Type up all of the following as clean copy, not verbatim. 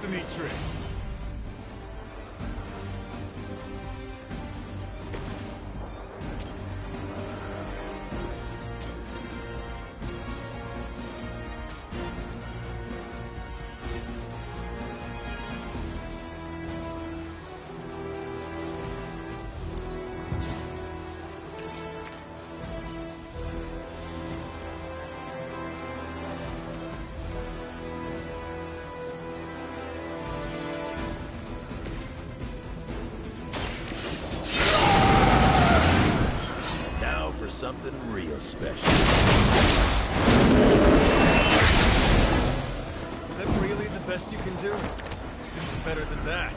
destiny tree. Something real special. Is that really the best you can do? Better than that.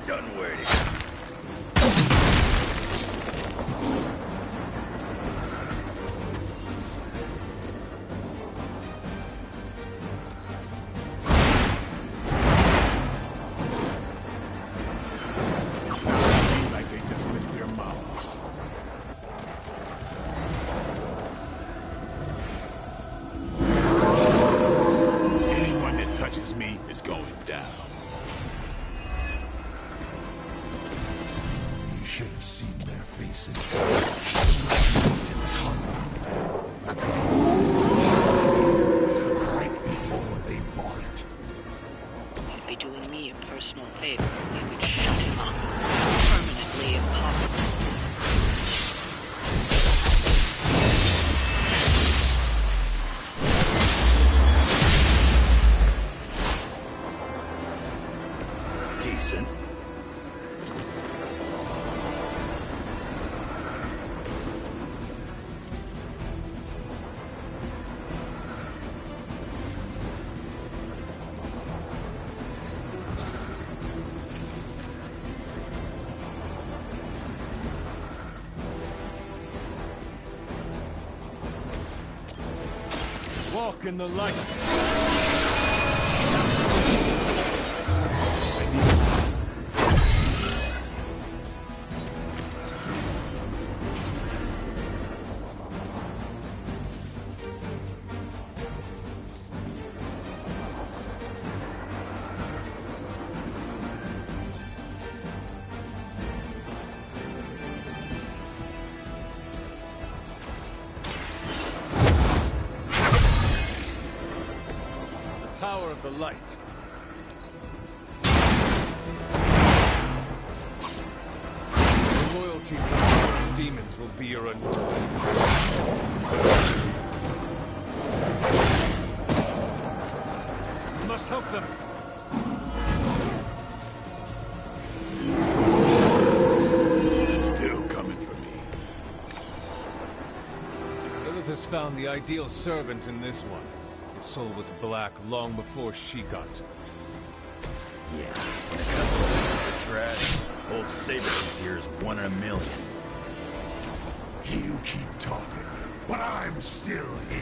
Done waiting. Me is going down. You should have seen their faces. Right before they bought it. You'd be doing me a personal favor if you would shut him up. Permanently impossible. Decent. Walk in the light. Power of the light. The loyalty to the demons will be your undoing. You must help them. Still coming for me. Lilith has found the ideal servant in this one. His soul was black long before she got to it. Yeah, when it comes to pieces of trash, old Sabertooth here is 1 in a million. You keep talking, but I'm still here.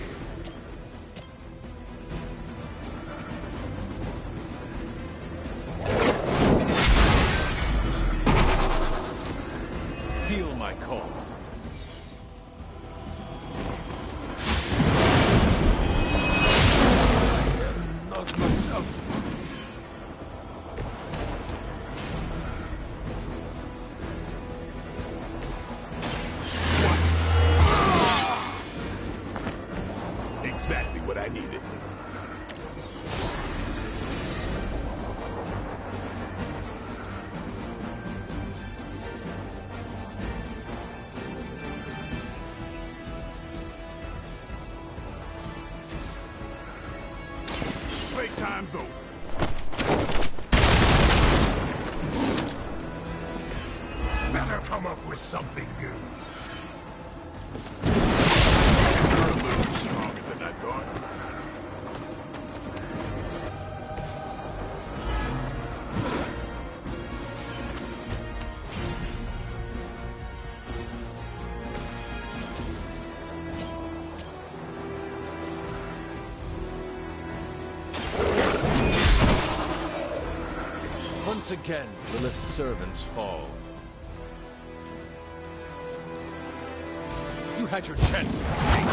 Feel my call. Not myself. Exactly what I needed. Playtime's over. Better come up with something new. You're a little stronger than I thought. Once again, Lilith's servants fall. You had your chance to escape.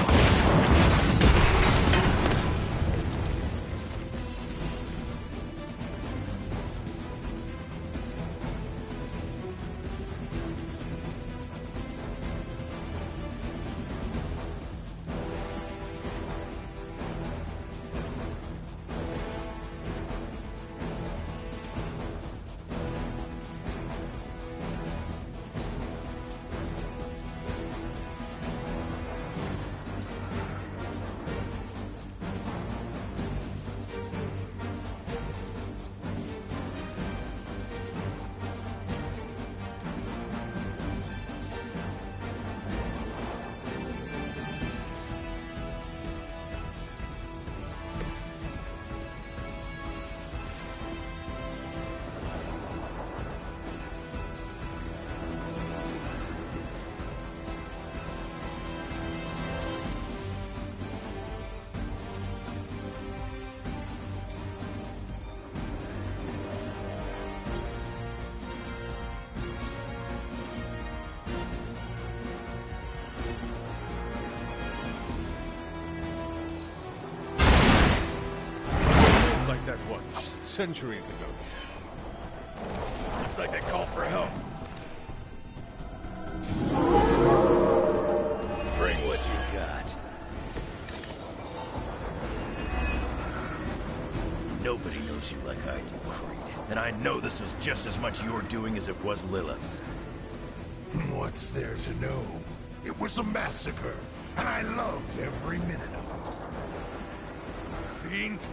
Like that once, centuries ago. Looks like they called for help. Bring what you got. Nobody knows you like I do, Creed. And I know this was just as much your doing as it was Lilith's. What's there to know? It was a massacre, and I loved every minute of it. Fiend?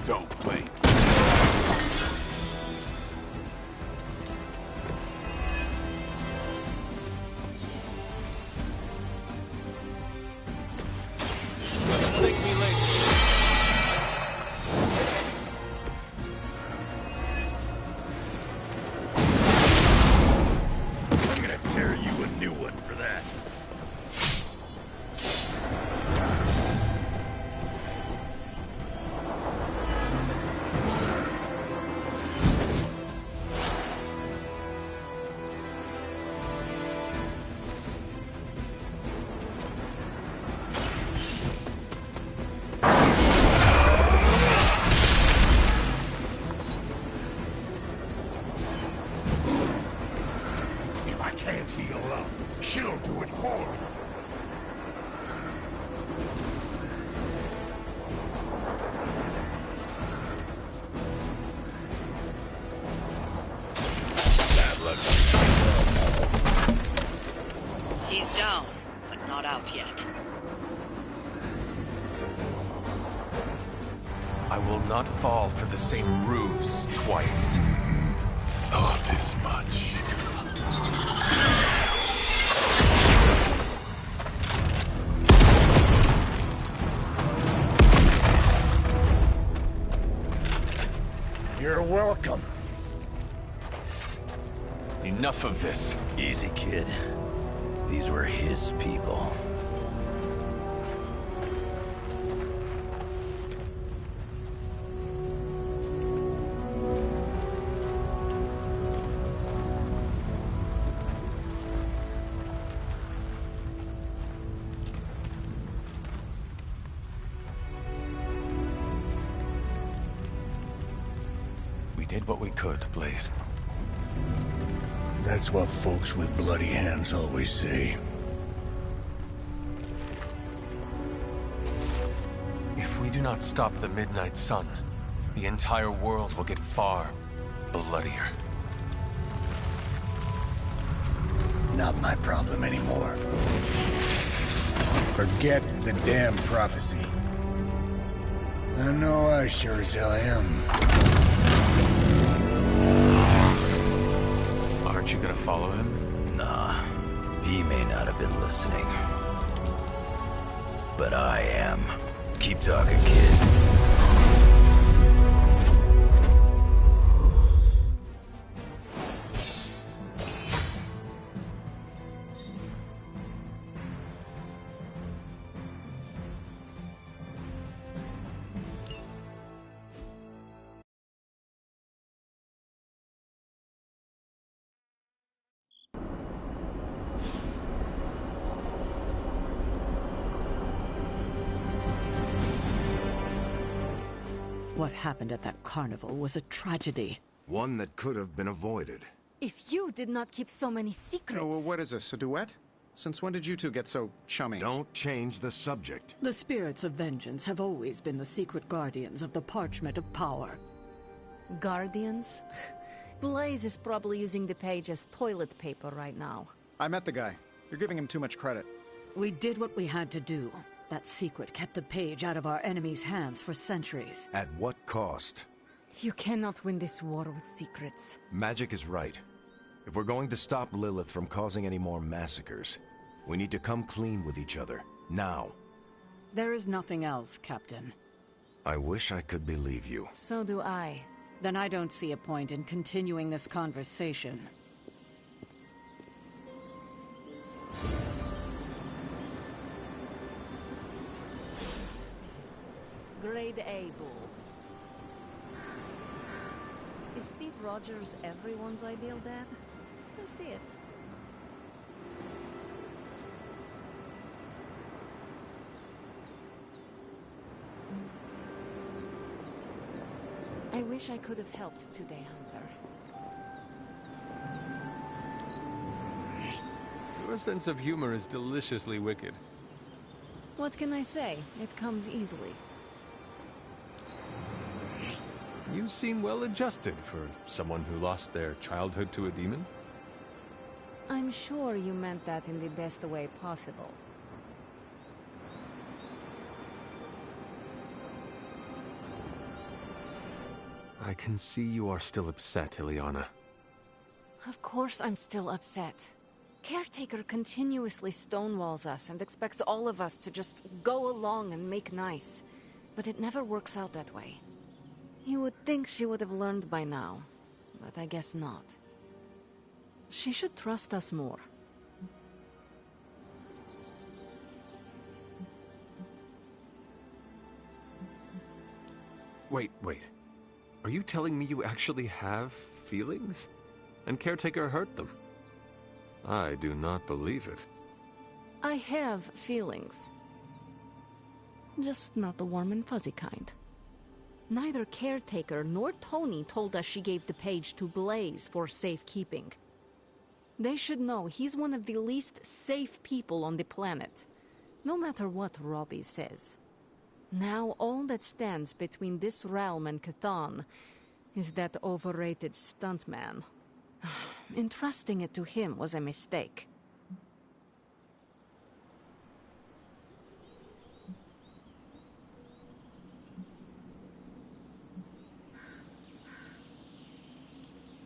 Don't blink. Thank me later. I'm gonna tear you a new one for that. If I can't heal up, she'll do it for me. Bad luck. He's down, but not out yet. I will not fall for the same ruse twice. Thought as much. You're welcome. Enough of this. Easy, kid. These were his people. We did what we could, Blaze. That's what folks with bloody hands always say. If we do not stop the Midnight Sun, the entire world will get far bloodier. Not my problem anymore. Forget the damn prophecy. I know I sure as hell am. Aren't you gonna follow him? Nah, he may not have been listening. But I am. Keep talking, kid. What happened at that carnival was a tragedy. One that could have been avoided. If you did not keep so many secrets... Oh, well, what is this, a duet? Since when did you two get so chummy? Don't change the subject. The spirits of vengeance have always been the secret guardians of the parchment of power. Guardians? Blaze is probably using the page as toilet paper right now. I met the guy. You're giving him too much credit. We did what we had to do. That secret kept the page out of our enemies' hands for centuries. At what cost? You cannot win this war with secrets. Magic is right. If we're going to stop Lilith from causing any more massacres, we need to come clean with each other. Now. There is nothing else, Captain. I wish I could believe you. So do I. Then I don't see a point in continuing this conversation. This is grade A bull. Is Steve Rogers everyone's ideal dad? I see it. I wish I could have helped today, Hunter. Your sense of humor is deliciously wicked. What can I say? It comes easily. You seem well adjusted for someone who lost their childhood to a demon. I'm sure you meant that in the best way possible. I can see you are still upset, Ileana. Of course I'm still upset. Caretaker continuously stonewalls us and expects all of us to just go along and make nice. But it never works out that way. You would think she would have learned by now, but I guess not. She should trust us more. Wait. Are you telling me you actually have feelings? And Caretaker hurt them? I do not believe it. I have feelings. Just not the warm and fuzzy kind. Neither Caretaker nor Tony told us she gave the page to Blaze for safekeeping. They should know he's one of the least safe people on the planet, no matter what Robbie says. Now all that stands between this realm and Cathan is that overrated stuntman. Entrusting it to him was a mistake.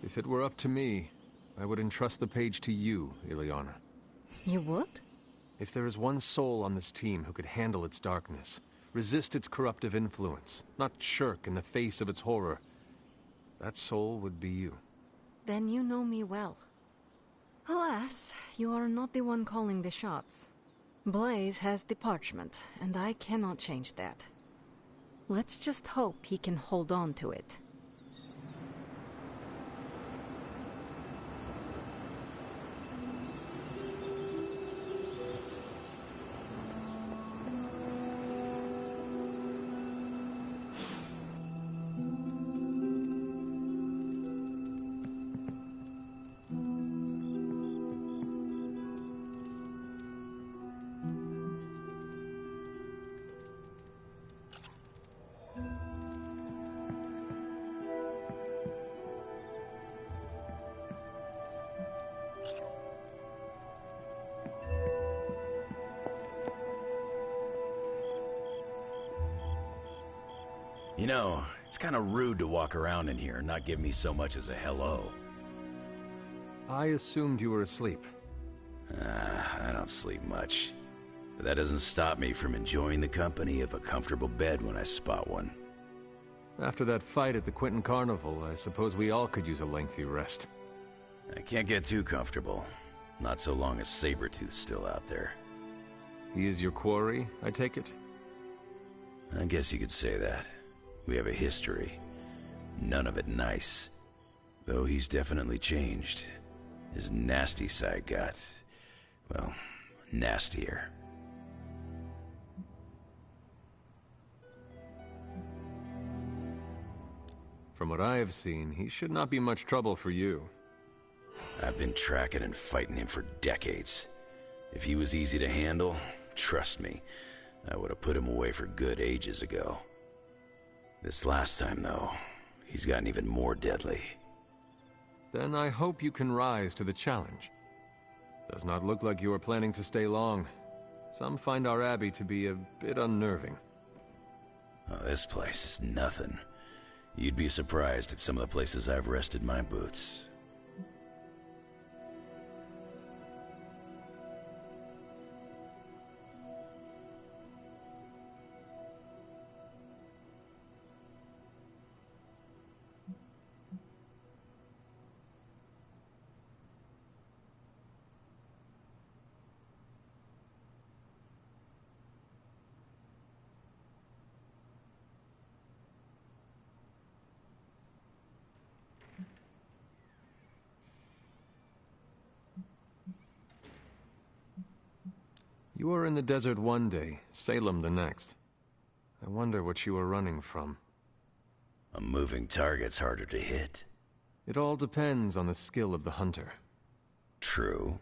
If it were up to me, I would entrust the page to you, Ileana. You would? If there is one soul on this team who could handle its darkness, resist its corruptive influence, not shirk in the face of its horror, that soul would be you. Then you know me well. Alas, you are not the one calling the shots. Blaze has the parchment, and I cannot change that. Let's just hope he can hold on to it. You know, it's kind of rude to walk around in here and not give me so much as a hello. I assumed you were asleep. I don't sleep much. But that doesn't stop me from enjoying the company of a comfortable bed when I spot one. After that fight at the Quentin Carnival, I suppose we all could use a lengthy rest. I can't get too comfortable. Not so long as Sabretooth's still out there. He is your quarry, I take it? I guess you could say that. We have a history. None of it nice. Though he's definitely changed. His nasty side got, well, nastier. From what I have seen, he should not be much trouble for you. I've been tracking and fighting him for decades. If he was easy to handle, trust me, I would have put him away for good ages ago. This last time, though, he's gotten even more deadly. Then I hope you can rise to the challenge. Does not look like you are planning to stay long. Some find our abbey to be a bit unnerving. Oh, this place is nothing. You'd be surprised at some of the places I've rested my boots. You were in the desert one day, Salem the next. I wonder what you were running from. A moving target's harder to hit. It all depends on the skill of the hunter. True.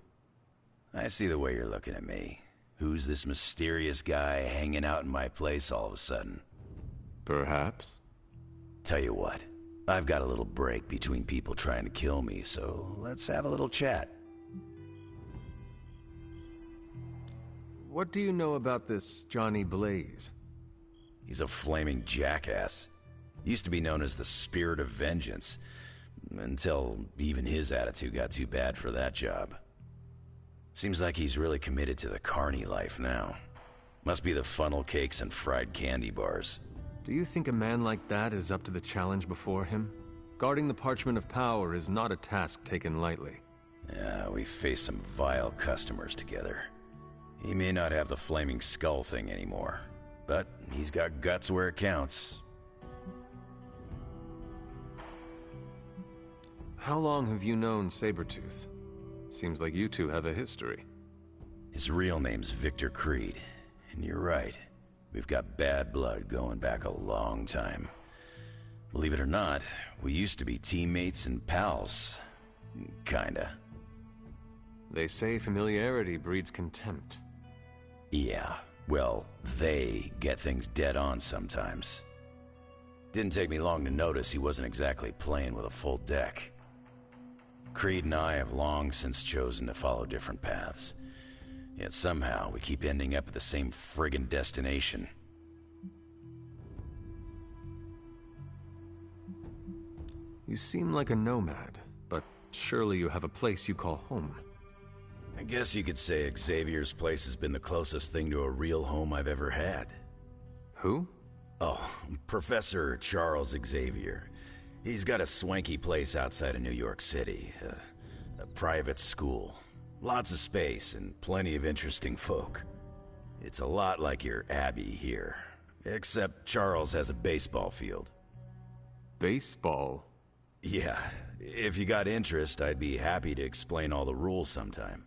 I see the way you're looking at me. Who's this mysterious guy hanging out in my place all of a sudden? Perhaps. Tell you what, I've got a little break between people trying to kill me, so let's have a little chat. What do you know about this Johnny Blaze? He's a flaming jackass. Used to be known as the Spirit of Vengeance, until even his attitude got too bad for that job. Seems like he's really committed to the carny life now. Must be the funnel cakes and fried candy bars. Do you think a man like that is up to the challenge before him? Guarding the Parchment of Power is not a task taken lightly. Yeah, we faced some vile customers together. He may not have the flaming skull thing anymore, but he's got guts where it counts. How long have you known Sabretooth? Seems like you two have a history. His real name's Victor Creed, and you're right. We've got bad blood going back a long time. Believe it or not, we used to be teammates and pals. Kinda. They say familiarity breeds contempt. Yeah, well, they get things dead on sometimes. Didn't take me long to notice he wasn't exactly playing with a full deck. Creed and I have long since chosen to follow different paths. Yet somehow we keep ending up at the same friggin' destination. You seem like a nomad, but surely you have a place you call home. I guess you could say Xavier's place has been the closest thing to a real home I've ever had. Who? Oh, Professor Charles Xavier. He's got a swanky place outside of New York City. A private school. Lots of space and plenty of interesting folk. It's a lot like your Abbey here. Except Charles has a baseball field. Baseball? Yeah, if you got interest, I'd be happy to explain all the rules sometime.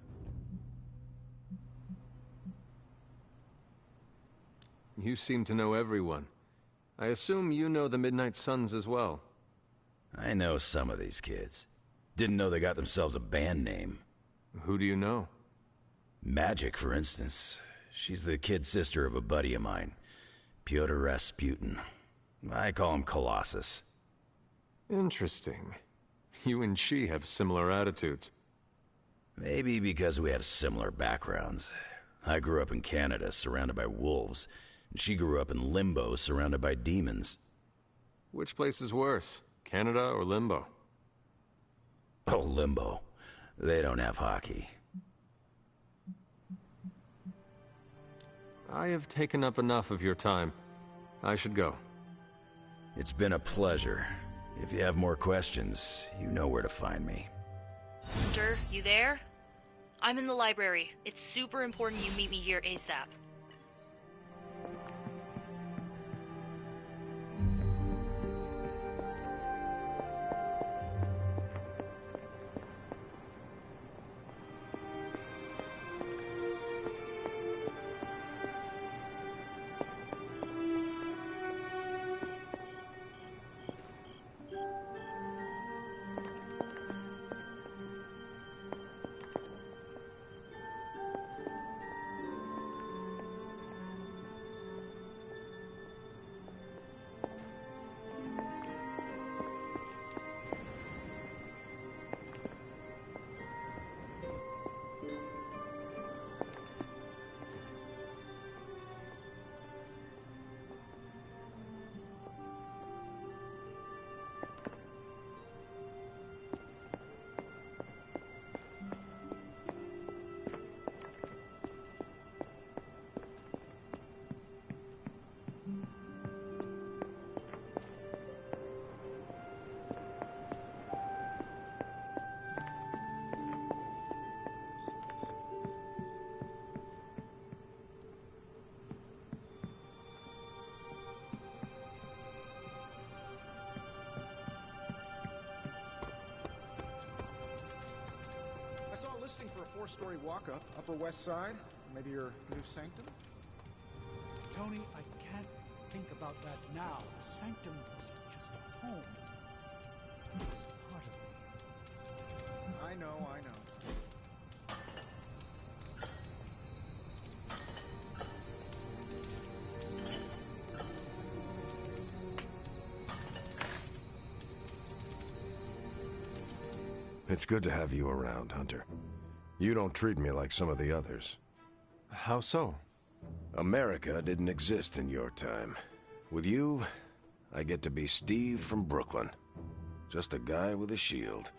You seem to know everyone. I assume you know the Midnight Suns as well. I know some of these kids. Didn't know they got themselves a band name. Who do you know? Magic, for instance. She's the kid sister of a buddy of mine, Pyotr Rasputin. I call him Colossus. Interesting. You and she have similar attitudes. Maybe because we have similar backgrounds. I grew up in Canada, surrounded by wolves. And she grew up in Limbo, surrounded by demons. Which place is worse, Canada or Limbo? Oh, Limbo. They don't have hockey. I have taken up enough of your time. I should go. It's been a pleasure. If you have more questions, you know where to find me. Hunter, you there? I'm in the library. It's super important you meet me here ASAP. For a 4-story walk-up, Upper West Side, maybe your new sanctum? Tony, I can't think about that now. The sanctum is just a home. It's part of me. I know. It's good to have you around, Hunter. You don't treat me like some of the others. How so? America didn't exist in your time. With you, I get to be Steve from Brooklyn. Just a guy with a shield.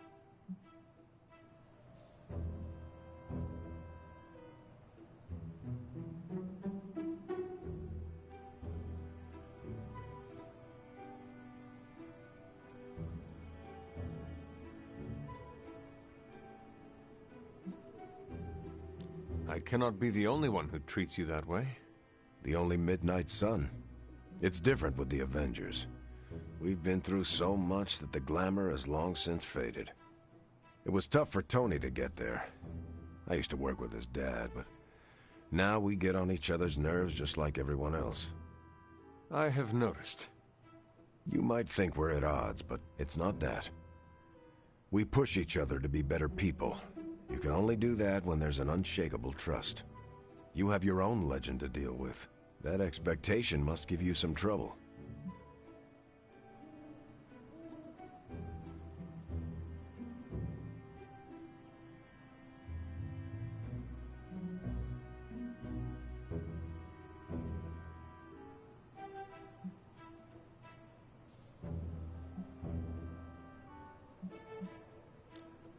I cannot be the only one who treats you that way. The only Midnight Sun. It's different with the Avengers. We've been through so much that the glamour has long since faded. It was tough for Tony to get there. I used to work with his dad, but now we get on each other's nerves just like everyone else. I have noticed. You might think we're at odds, but it's not that. We push each other to be better people. You can only do that when there's an unshakable trust. You have your own legend to deal with. That expectation must give you some trouble.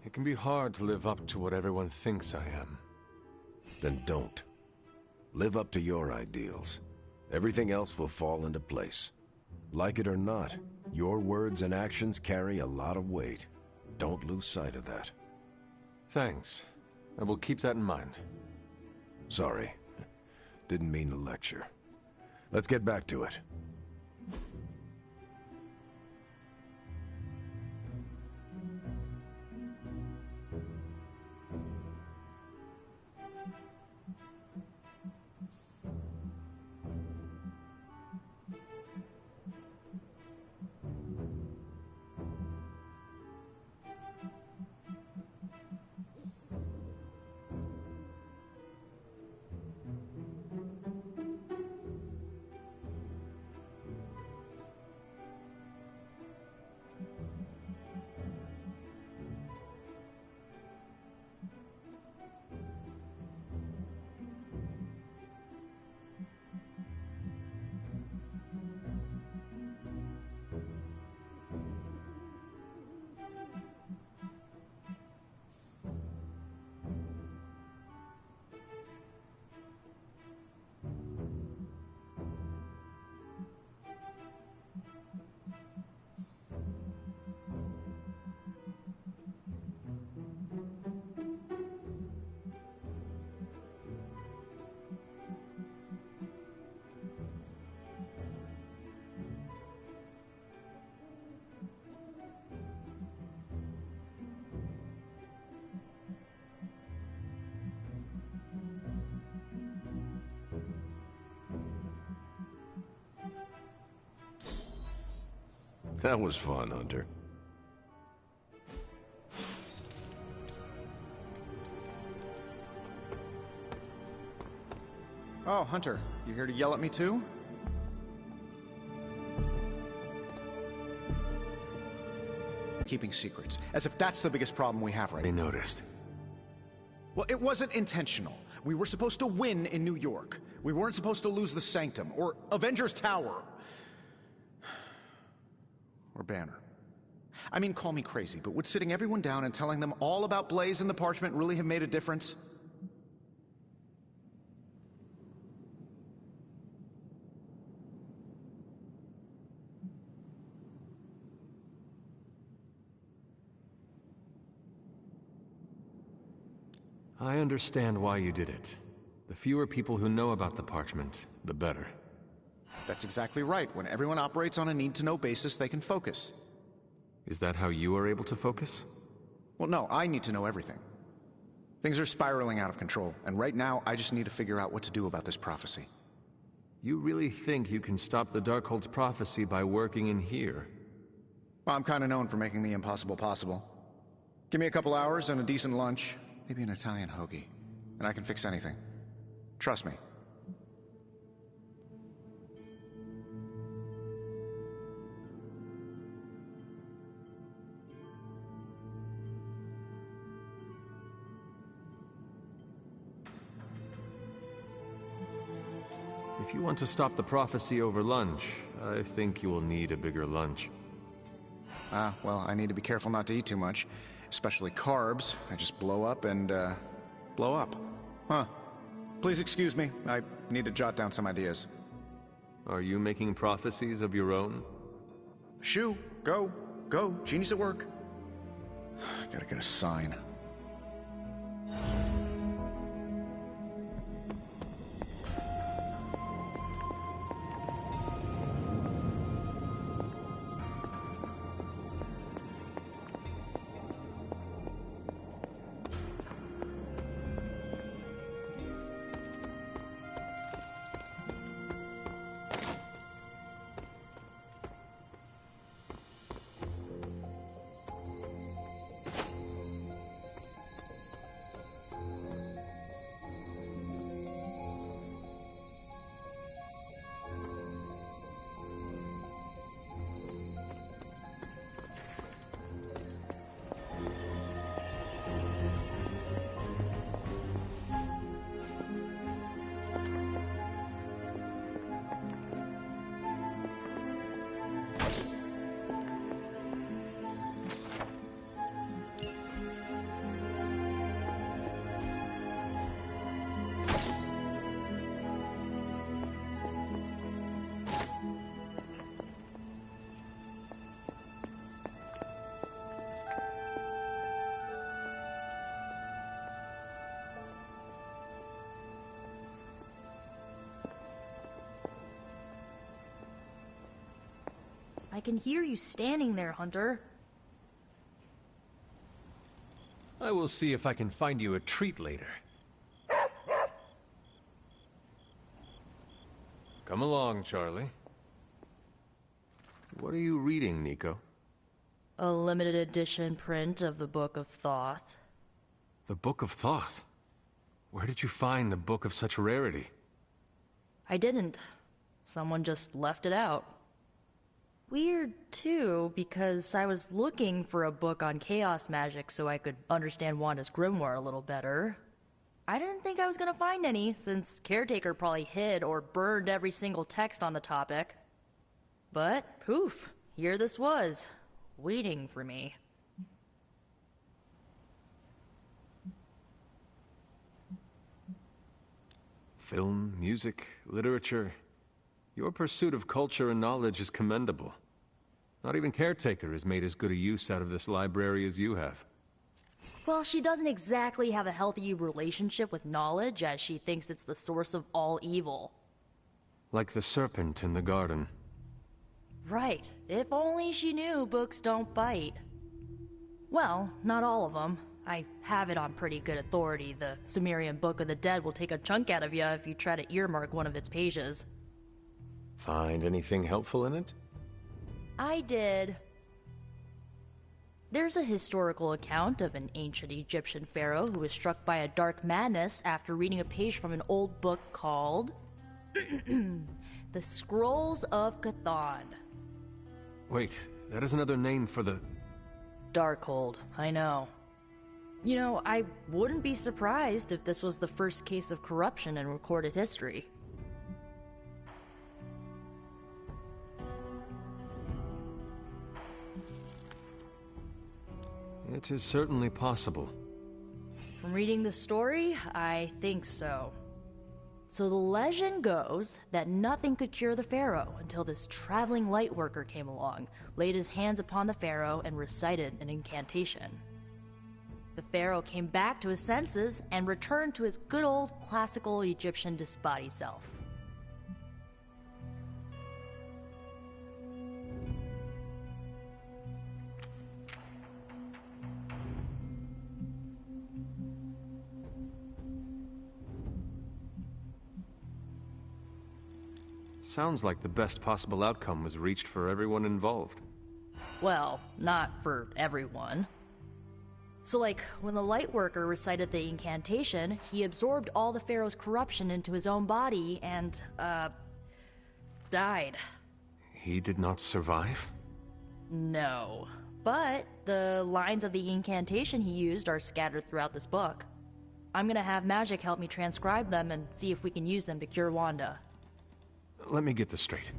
It can be hard to live up to what everyone thinks I am. Then don't. Live up to your ideals. Everything else will fall into place. Like it or not, your words and actions carry a lot of weight. Don't lose sight of that. Thanks. I will keep that in mind. Sorry. Didn't mean to lecture. Let's get back to it. That was fun, Hunter. Oh, Hunter, you here to yell at me too? Keeping secrets, as if that's the biggest problem we have right now. I noticed. Well, it wasn't intentional. We were supposed to win in New York. We weren't supposed to lose the Sanctum, or Avengers Tower. Or Banner. I mean, call me crazy, but would sitting everyone down and telling them all about Blaze and the Parchment really have made a difference? I understand why you did it. The fewer people who know about the Parchment, the better. That's exactly right. When everyone operates on a need-to-know basis, they can focus. Is that how you are able to focus? Well, no, I need to know everything. Things are spiraling out of control, and right now, I just need to figure out what to do about this prophecy. You really think you can stop the Darkhold's prophecy by working in here? Well, I'm kind of known for making the impossible possible. Give me a couple hours and a decent lunch, maybe an Italian hoagie, and I can fix anything. Trust me. If you want to stop the prophecy over lunch, I think you will need a bigger lunch. Well, I need to be careful not to eat too much. Especially carbs. I just blow up and, blow up. Huh. Please excuse me. I need to jot down some ideas. Are you making prophecies of your own? Shoo! Go! Go! Genie's at work. Gotta get a sign. I can hear you standing there, Hunter. I will see if I can find you a treat later. Come along, Charlie. What are you reading, Nico? A limited edition print of the Book of Thoth. The Book of Thoth? Where did you find a book of such rarity? I didn't. Someone just left it out. Weird, too, because I was looking for a book on chaos magic so I could understand Wanda's grimoire a little better. I didn't think I was gonna find any, since Caretaker probably hid or burned every single text on the topic. But, poof, here this was, waiting for me. Film, music, literature. Your pursuit of culture and knowledge is commendable. Not even Caretaker has made as good a use out of this library as you have. Well, she doesn't exactly have a healthy relationship with knowledge, as she thinks it's the source of all evil. Like the serpent in the garden. Right. If only she knew books don't bite. Well, not all of them. I have it on pretty good authority. The Sumerian Book of the Dead will take a chunk out of you if you try to earmark one of its pages. Find anything helpful in it? I did. There's a historical account of an ancient Egyptian pharaoh who was struck by a dark madness after reading a page from an old book called The Scrolls of Cthon. Wait, that is another name for the... Darkhold, I know. You know, I wouldn't be surprised if this was the first case of corruption in recorded history. It is certainly possible. From reading the story, I think so. So the legend goes that nothing could cure the pharaoh until this traveling light worker came along, laid his hands upon the pharaoh, and recited an incantation. The pharaoh came back to his senses and returned to his good old classical Egyptian disembodied self. Sounds like the best possible outcome was reached for everyone involved. Well, not for everyone. So like, when the Lightworker recited the incantation, he absorbed all the Pharaoh's corruption into his own body and, died. He did not survive? No. But the lines of the incantation he used are scattered throughout this book. I'm gonna have Magic help me transcribe them and see if we can use them to cure Wanda. Let me get this straight.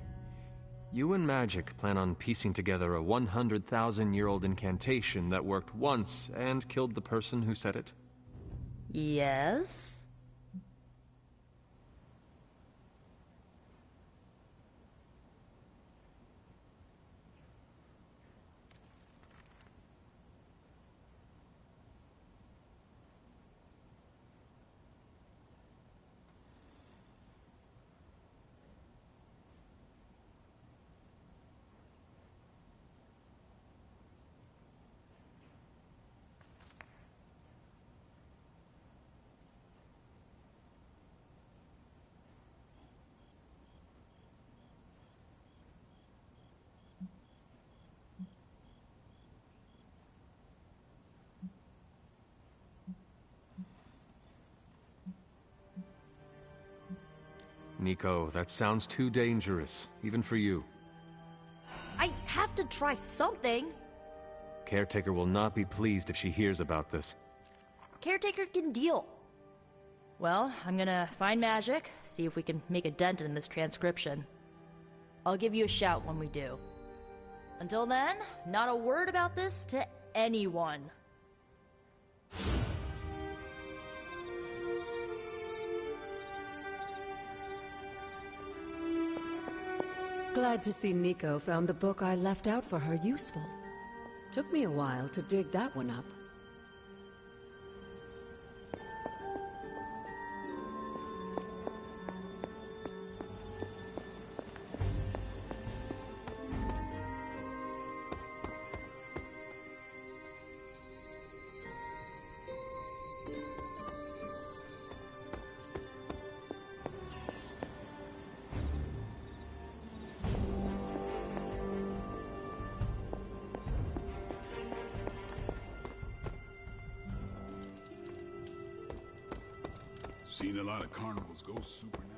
You and Magic plan on piecing together a 100,000-year-old incantation that worked once and killed the person who said it? Yes? Nico, that sounds too dangerous, even for you. I have to try something! Caretaker will not be pleased if she hears about this. Caretaker can deal. Well, I'm gonna find Magic, see if we can make a dent in this transcription. I'll give you a shout when we do. Until then, not a word about this to anyone. Glad to see Nico found the book I left out for her useful. Took me a while to dig that one up. Seen a lot of carnivals go supernatural.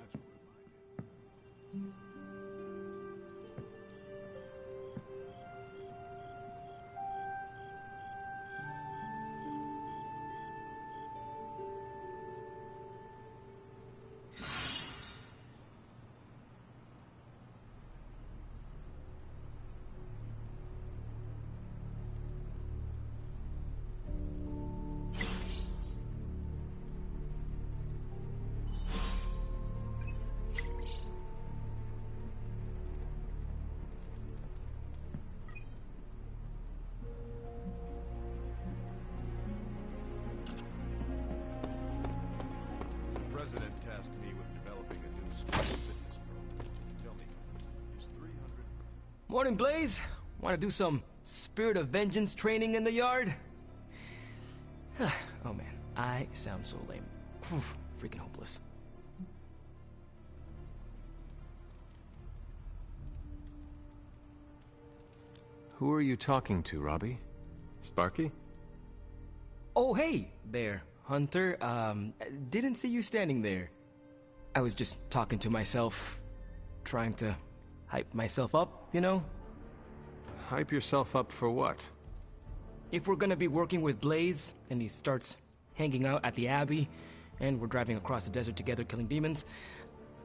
The president tasked me with developing a new sports fitness program. Tell me, is 300... Morning, Blaze. Want to do some Spirit of Vengeance training in the yard? Oh man, I sound so lame. Whew, freaking hopeless. Who are you talking to, Robbie? Sparky? Oh, hey there, Hunter. Didn't see you standing there. I was just talking to myself, trying to hype myself up, you know? Hype yourself up for what? If we're gonna be working with Blaze, and he starts hanging out at the Abbey, and we're driving across the desert together killing demons,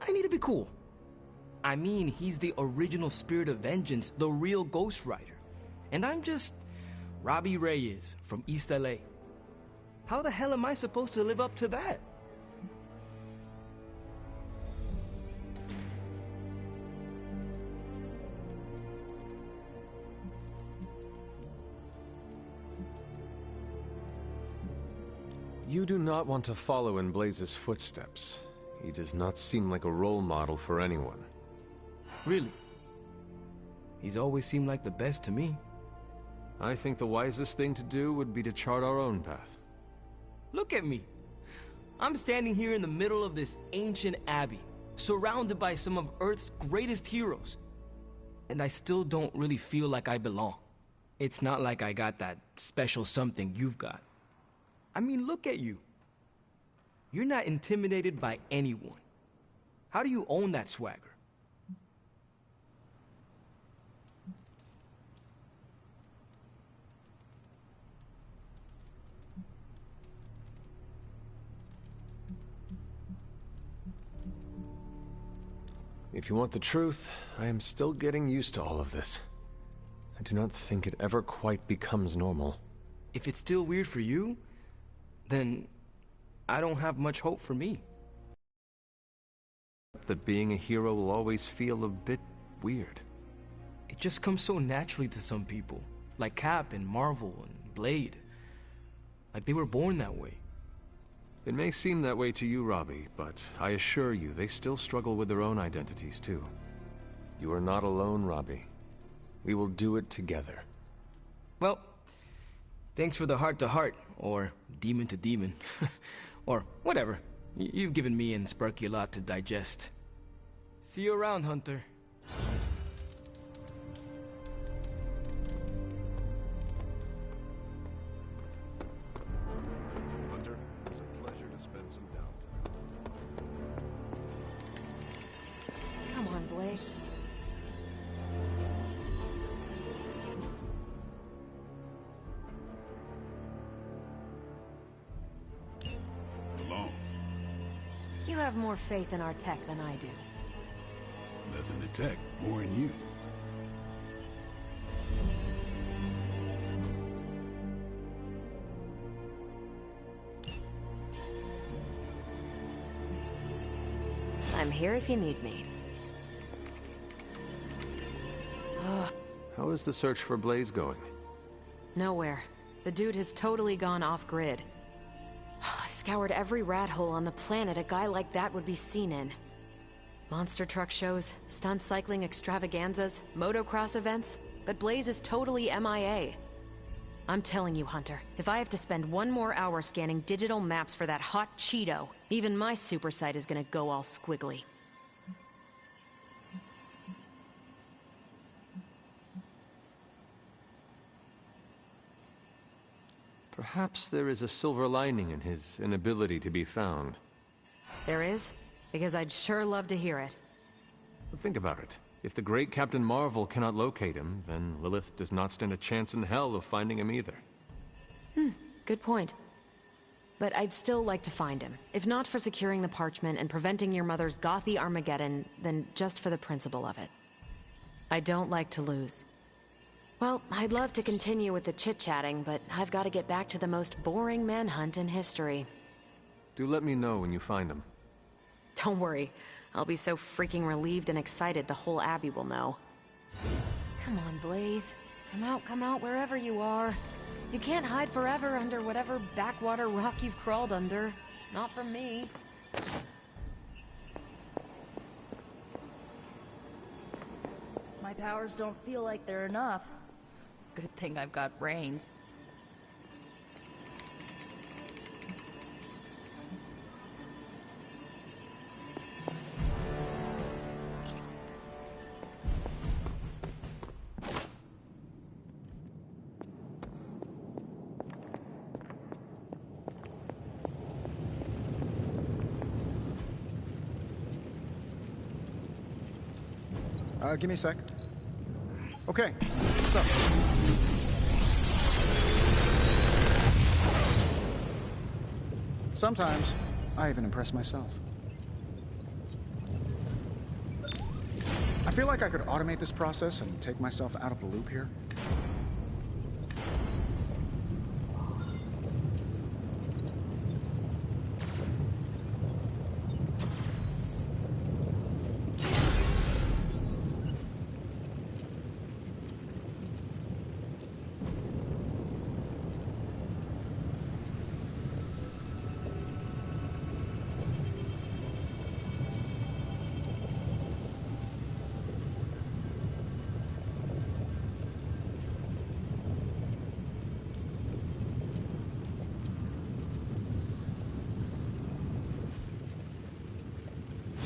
I need to be cool. I mean, he's the original Spirit of Vengeance, the real Ghost Rider. And I'm just Robbie Reyes from East LA. How the hell am I supposed to live up to that? You do not want to follow in Blaze's footsteps. He does not seem like a role model for anyone. Really? He's always seemed like the best to me. I think the wisest thing to do would be to chart our own path. Look at me. I'm standing here in the middle of this ancient abbey, surrounded by some of Earth's greatest heroes. And I still don't really feel like I belong. It's not like I got that special something you've got. I mean, look at you. You're not intimidated by anyone. How do you own that swagger? If you want the truth, I am still getting used to all of this. I do not think it ever quite becomes normal. If it's still weird for you, then I don't have much hope for me. That being a hero will always feel a bit weird. It just comes so naturally to some people, like Cap and Marvel and Blade. Like they were born that way. It may seem that way to you, Robbie, but I assure you, they still struggle with their own identities, too. You are not alone, Robbie. We will do it together. Well, thanks for the heart-to-heart, or demon-to-demon, or whatever. You've given me and Sparky a lot to digest. See you around, Hunter. Hunter, it's a pleasure to spend some downtime. Come on, Blake. Alone. You have more faith in our tech than I do. Less in the tech, more in you. I'm here if you need me. How is the search for Blaze going? Nowhere. The dude has totally gone off-grid. I've scoured every rat hole on the planet a guy like that would be seen in. Monster truck shows, stunt cycling extravaganzas, motocross events, but Blaze is totally MIA. I'm telling you, Hunter, if I have to spend one more hour scanning digital maps for that hot Cheeto, even my super sight is gonna go all squiggly. Perhaps there is a silver lining in his inability to be found. There is? Because I'd sure love to hear it. Think about it. If the great Captain Marvel cannot locate him, then Lilith does not stand a chance in hell of finding him either. Good point. But I'd still like to find him. If not for securing the parchment and preventing your mother's gothy Armageddon, then just for the principle of it. I don't like to lose. Well, I'd love to continue with the chit-chatting, but I've got to get back to the most boring manhunt in history. Do let me know when you find him. Don't worry. I'll be so freaking relieved and excited the whole Abbey will know. Come on, Blaze. Come out wherever you are. You can't hide forever under whatever backwater rock you've crawled under. Not from me. My powers don't feel like they're enough. Good thing I've got brains. Give me a sec. Okay, what's up? Sometimes, I even impress myself. I feel like I could automate this process and take myself out of the loop here.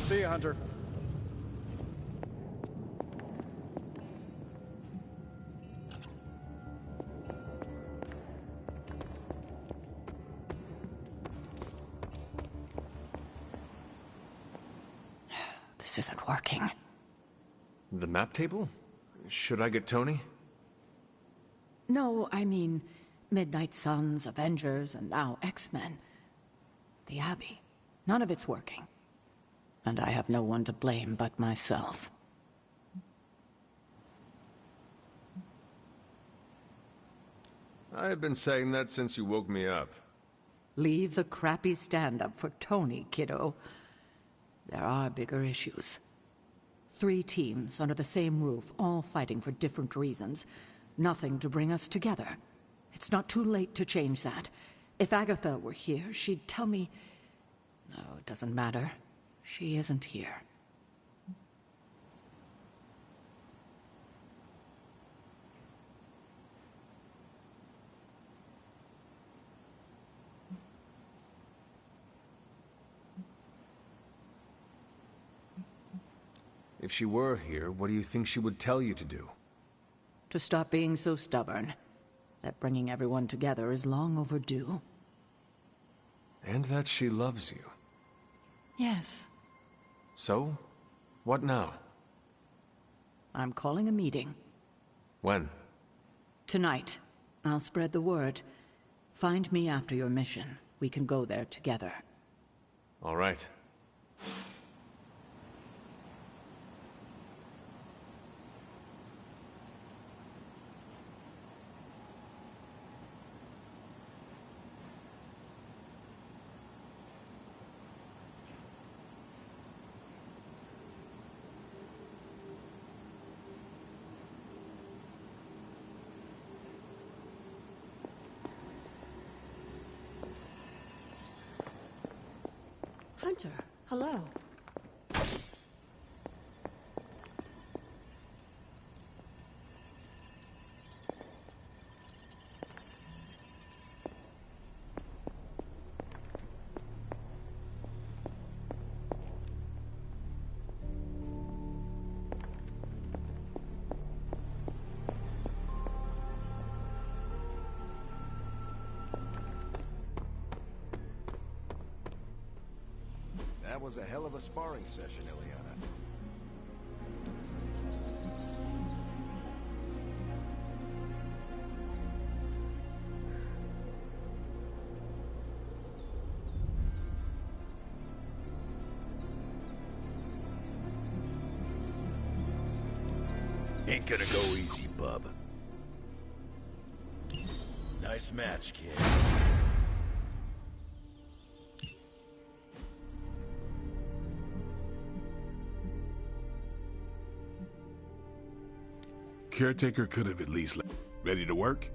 See ya, Hunter. This isn't working. The map table? Should I get Tony? No, I mean, Midnight Suns, Avengers, and now X-Men. The Abbey. None of it's working. And I have no one to blame but myself. I've been saying that since you woke me up. Leave the crappy stand-up for Tony, kiddo. There are bigger issues. 3 teams under the same roof, all fighting for different reasons. Nothing to bring us together. It's not too late to change that. If Agatha were here, she'd tell me... No, it doesn't matter. She isn't here. If she were here, what do you think she would tell you to do? To stop being so stubborn. That bringing everyone together is long overdue. And that she loves you. Yes. So? What now? I'm calling a meeting. When? Tonight. I'll spread the word. Find me after your mission. We can go there together. All right. Hunter, hello. That was a hell of a sparring session, Ileana. Ain't gonna go easy, bub. Nice match, kid. Caretaker could have at least ready to work?